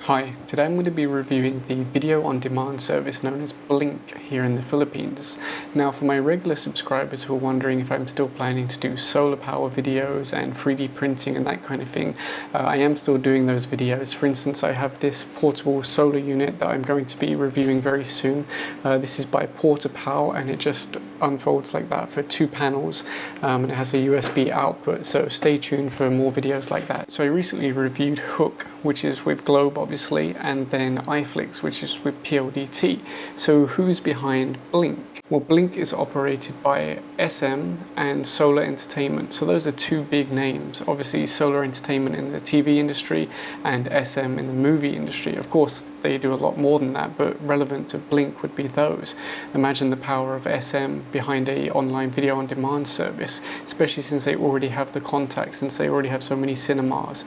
Hi, today I'm going to be reviewing the video on demand service known as Blink here in the Philippines. Now, for my regular subscribers who are wondering if I'm still planning to do solar power videos and 3D printing and that kind of thing, I am still doing those videos. For instance, I have this portable solar unit that I'm going to be reviewing very soon. This is by Pacquiao and it just unfolds like that for 2 panels and it has a USB output, so stay tuned for more videos like that. So I recently reviewed HOOQ, which is with Globe obviously, and then IFLIX, which is with PLDT. So who's behind Blink? Well, Blink is operated by SM and Solar Entertainment. So those are 2 big names. Obviously Solar Entertainment in the TV industry and SM in the movie industry. Of course, they do a lot more than that, but relevant to Blink would be those. Imagine the power of SM behind a online video on demand service, especially since they already have the contacts, since they already have so many cinemas.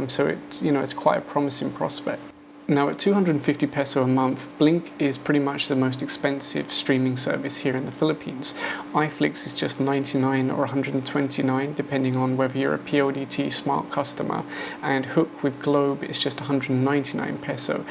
So it's quite a promising prospect. Now, at 250 peso a month, Blink is pretty much the most expensive streaming service here in the Philippines. IFLIX is just 99 or 129, depending on whether you're a PLDT smart customer, and HOOQ with Globe is just 199 peso.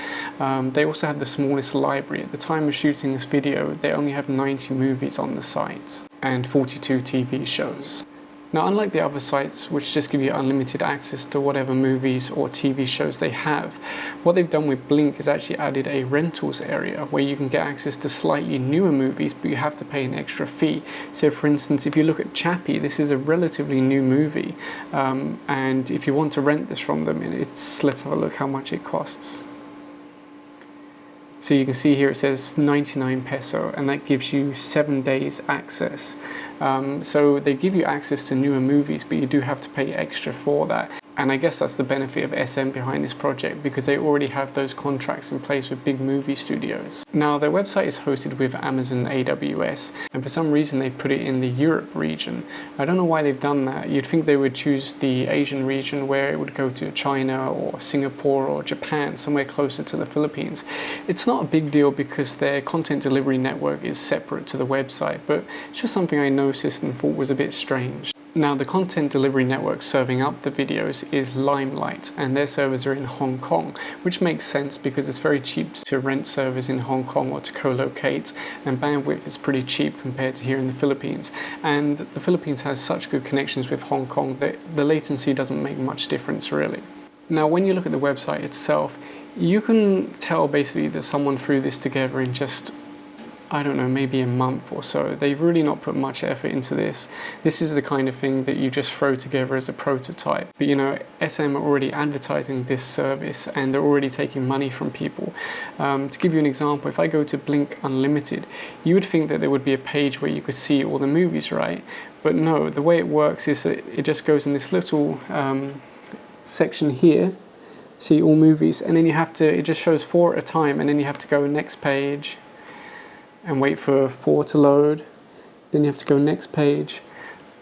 They also have the smallest library. At the time of shooting this video, they only have 90 movies on the site and 42 TV shows. Now, unlike the other sites, which just give you unlimited access to whatever movies or TV shows they have, what they've done with Blink is actually added a rentals area where you can get access to slightly newer movies, but you have to pay an extra fee. So for instance, if you look at Chappie, this is a relatively new movie, and if you want to rent this from them, let's have a look how much it costs. So you can see here it says 99 peso, and that gives you 7 days access. So they give you access to newer movies, but you do have to pay extra for that. And I guess that's the benefit of SM behind this project, because they already have those contracts in place with big movie studios. Now, their website is hosted with Amazon AWS, and for some reason they've put it in the Europe region. I don't know why they've done that. You'd think they would choose the Asian region, where it would go to China or Singapore or Japan, somewhere closer to the Philippines. It's not a big deal because their content delivery network is separate to the website, but it's just something I noticed and thought was a bit strange. Now, the content delivery network serving up the videos is Limelight, and their servers are in Hong Kong, which makes sense because it's very cheap to rent servers in Hong Kong or to co-locate, and bandwidth is pretty cheap compared to here in the Philippines. And the Philippines has such good connections with Hong Kong that the latency doesn't make much difference really. Now, when you look at the website itself, you can tell basically that someone threw this together in just, I don't know, maybe a month or so. They've really not put much effort into this. This is the kind of thing that you just throw together as a prototype. But SM are already advertising this service and they're already taking money from people. To give you an example, if I go to Blink Unlimited, you would think that there would be a page where you could see all the movies, right? But no, the way it works is that it just goes in this little section here, see all movies, and then it just shows 4 at a time, and then you have to go next page, and wait for 4 to load, then you have to go next page.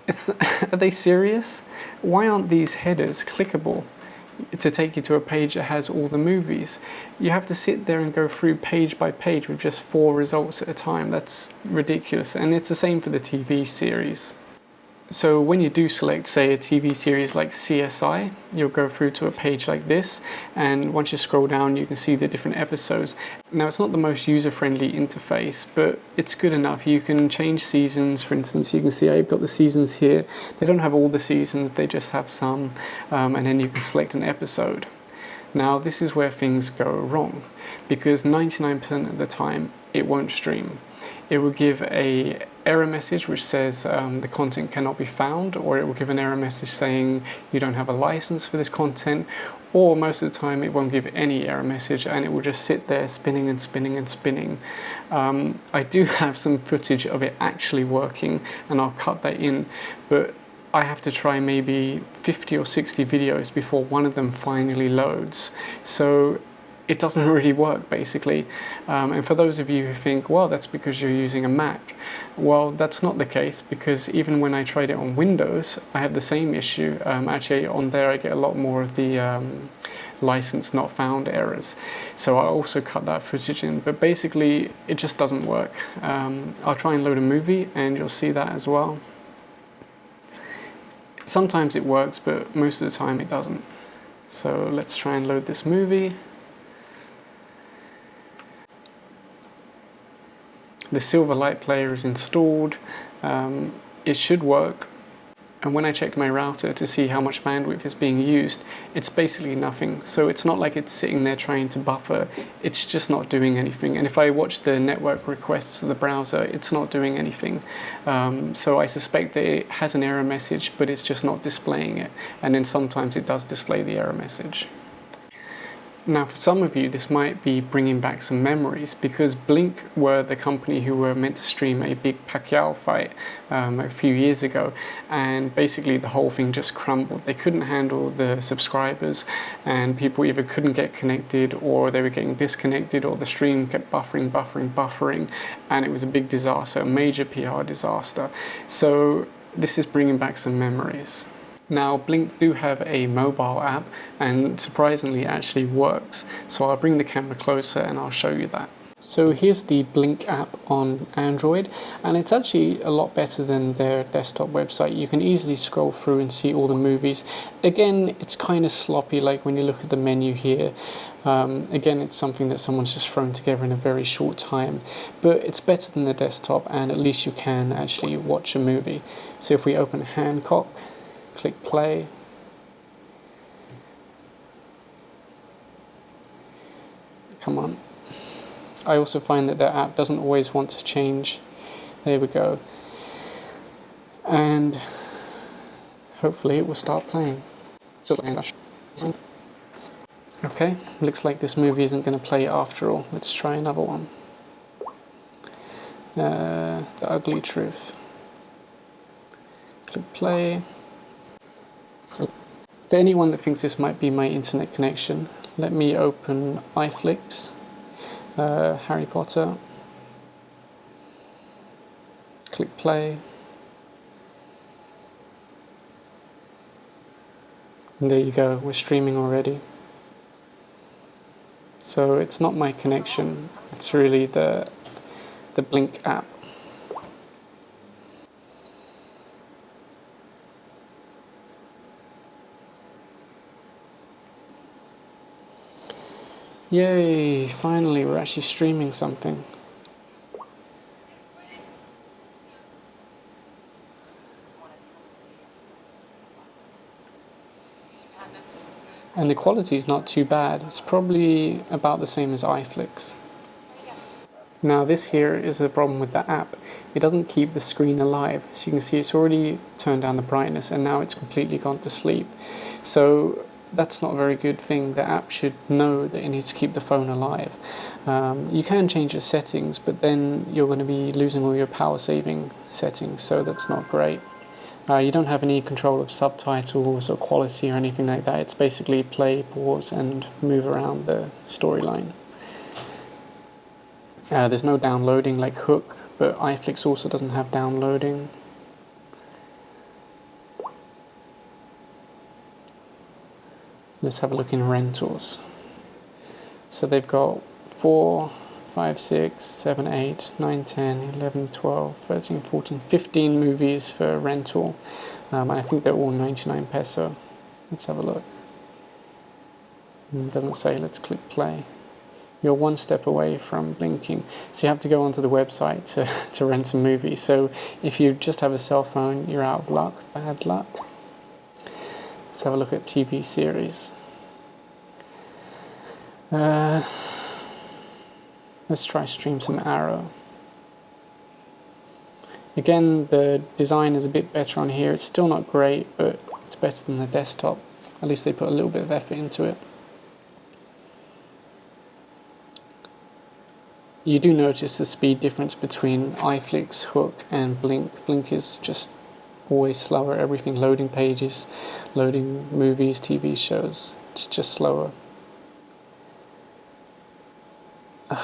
Are they serious? Why aren't these headers clickable to take you to a page that has all the movies? You have to sit there and go through page by page with just 4 results at a time. That's ridiculous, and it's the same for the TV series. So when you do select, say, a TV series like CSI, you'll go through to a page like this, and once you scroll down you can see the different episodes. Now, it's not the most user-friendly interface, but it's good enough. You can change seasons. For instance, you can see I've got the seasons here. They don't have all the seasons, they just have some, and then you can select an episode. Now, this is where things go wrong, because 99% of the time it won't stream. It will give an error message which says the content cannot be found, or it will give an error message saying you don't have a license for this content, or most of the time it won't give any error message and it will just sit there spinning and spinning and spinning. I do have some footage of it actually working and I'll cut that in, but I have to try maybe 50 or 60 videos before one of them finally loads. So it doesn't really work basically. And for those of you who think, well, that's because you're using a Mac, well, that's not the case, because even when I tried it on Windows, I have the same issue. Actually, on there I get a lot more of the license not found errors. So I also cut that footage in, but basically it just doesn't work. I'll try and load a movie and you'll see that as well. Sometimes it works, but most of the time it doesn't. So let's try and load this movie. The Silverlight player is installed. It should work. And when I checked my router to see how much bandwidth is being used, it's basically nothing. So it's not like it's sitting there trying to buffer, it's just not doing anything. And if I watch the network requests of the browser, it's not doing anything. So I suspect that it has an error message, but it's just not displaying it. And then sometimes it does display the error message. Now, for some of you, this might be bringing back some memories, because Blink were the company who were meant to stream a big Pacquiao fight a few years ago, and basically the whole thing just crumbled. They couldn't handle the subscribers, and people either couldn't get connected, or they were getting disconnected, or the stream kept buffering, and it was a big disaster, a major PR disaster. So this is bringing back some memories. Now, Blink do have a mobile app, and surprisingly it actually works. So I'll bring the camera closer and I'll show you that. So here's the Blink app on Android, and it's actually a lot better than their desktop website. You can easily scroll through and see all the movies. Again, it's kind of sloppy, like when you look at the menu here. Again, it's something that someone's just thrown together in a very short time, but it's better than the desktop, and at least you can actually watch a movie. So if we open Hancock, click play. Come on. I also find that the app doesn't always want to change. There we go. And hopefully it will start playing. Okay, looks like this movie isn't going to play after all. Let's try another one. The Ugly Truth. Click play. For anyone that thinks this might be my internet connection, let me open iFlix, Harry Potter, click play, and there you go, we're streaming already. So it's not my connection, it's really the Blink app. Yay, finally we're actually streaming something. And the quality is not too bad. It's probably about the same as iFlix. Now this here is the problem with the app. It doesn't keep the screen alive. So you can see it's already turned down the brightness and now it's completely gone to sleep. So that's not a very good thing. The app should know that it needs to keep the phone alive. You can change the settings, but then you're going to be losing all your power saving settings, so that's not great. You don't have any control of subtitles or quality or anything like that. It's basically play, pause, and move around the storyline. There's no downloading like HOOQ, but iFlix also doesn't have downloading. Let's have a look in rentals. So they've got 4, 5, 6, 7, 8, 9, 10, 11, 12, 13, 14, 15 movies for rental. And I think they're all 99 peso. Let's have a look. It doesn't say, let's click play. You're one step away from blinking. So you have to go onto the website to rent a movie. So if you just have a cell phone, you're out of luck, bad luck. Let's have a look at TV series. Let's try stream some Arrow. Again, the design is a bit better on here. It's still not great, but it's better than the desktop. At least they put a little bit of effort into it. You do notice the speed difference between iFlix, HOOQ, and Blink. Blink is just always slower. Everything, loading pages, loading movies, TV shows, it's just slower. I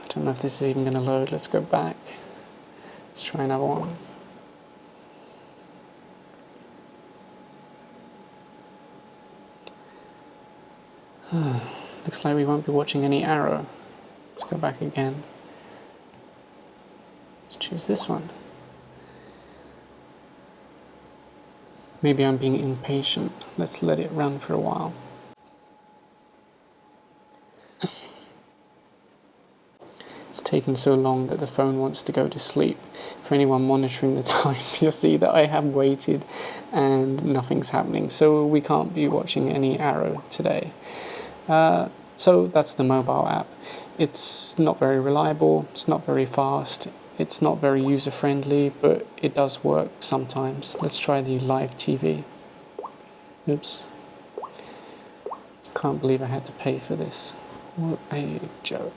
don't know if this is even going to load. Let's go back. Let's try another one. Looks like we won't be watching any Arrow. Let's go back again. Let's choose this one. Maybe I'm being impatient. Let's let it run for a while. It's taken so long that the phone wants to go to sleep. For anyone monitoring the time, you'll see that I have waited and nothing's happening. So we can't be watching any Arrow today. So that's the mobile app. It's not very reliable, it's not very fast, it's not very user-friendly, but it does work sometimes. Let's try the live TV. Oops. Can't believe I had to pay for this. What a joke.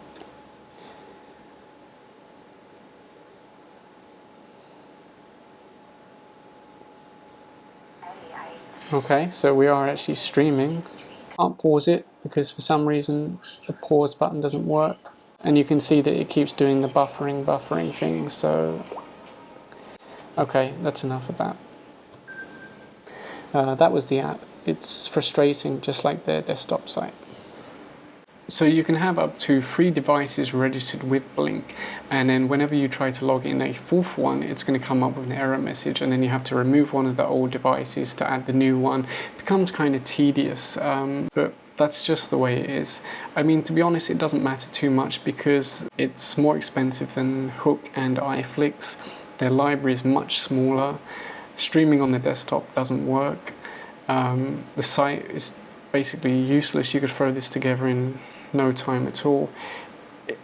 Okay, so we are actually streaming. Can't pause it because for some reason the pause button doesn't work. And you can see that it keeps doing the buffering thing, so... Okay, that's enough of that. That was the app. It's frustrating, just like their desktop site. So you can have up to 3 devices registered with Blink, and then whenever you try to log in a 4th one, it's going to come up with an error message, and then you have to remove one of the old devices to add the new one. It becomes kind of tedious, but that's just the way it is. I mean, to be honest, it doesn't matter too much because it's more expensive than HOOQ and IFLIX. Their library is much smaller. Streaming on the desktop doesn't work. The site is basically useless. You could throw this together in no time at all.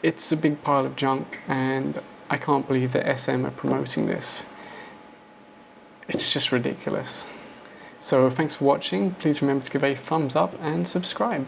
It's a big pile of junk, and I can't believe that SM are promoting this. It's just ridiculous. So thanks for watching. Please remember to give a thumbs up and subscribe.